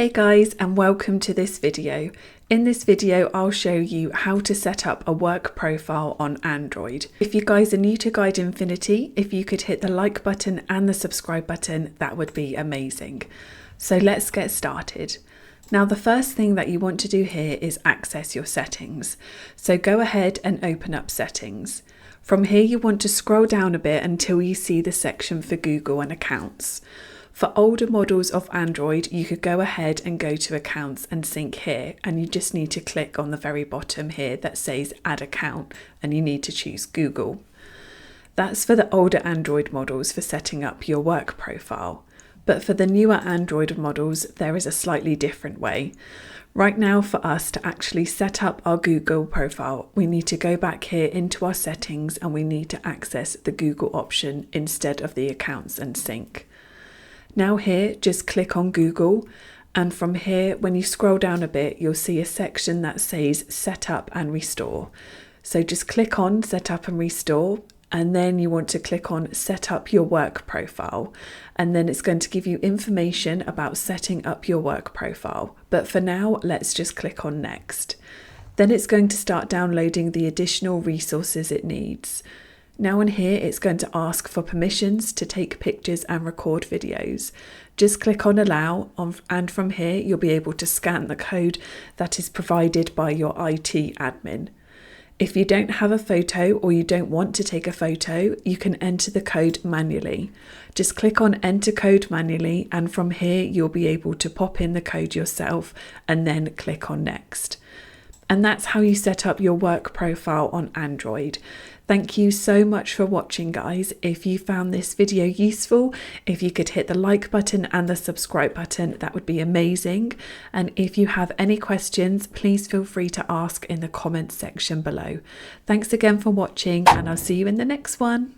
Hey guys, and welcome to this video. In this video, I'll show you how to set up a work profile on Android. If you guys are new to Guide Infinity, if you could hit the like button and the subscribe button, that would be amazing. So let's get started. Now, the first thing that you want to do here is access your settings. So go ahead and open up settings. From here, you want to scroll down a bit until you see the section for Google and accounts. For older models of Android, you could go ahead and go to accounts and sync here, and you just need to click on the very bottom here that says add account, and you need to choose Google. That's for the older Android models for setting up your work profile. But for the newer Android models, there is a slightly different way. Right now, for us to actually set up our Google profile, we need to go back here into our settings and we need to access the Google option instead of the accounts and sync. Now here, just click on Google, and from here, when you scroll down a bit, you'll see a section that says Set Up and Restore. So just click on Set Up and Restore, and then you want to click on Set Up Your Work Profile, and then it's going to give you information about setting up your work profile. But for now, let's just click on Next. Then it's going to start downloading the additional resources it needs. Now in here, it's going to ask for permissions to take pictures and record videos. Just click on Allow, and from here, you'll be able to scan the code that is provided by your IT admin. If you don't have a photo or you don't want to take a photo, you can enter the code manually. Just click on Enter Code Manually, and from here, you'll be able to pop in the code yourself and then click on Next. And that's how you set up your work profile on Android. Thank you so much for watching, guys. If you found this video useful, if you could hit the like button and the subscribe button, that would be amazing. And if you have any questions, please feel free to ask in the comments section below. Thanks again for watching, and I'll see you in the next one.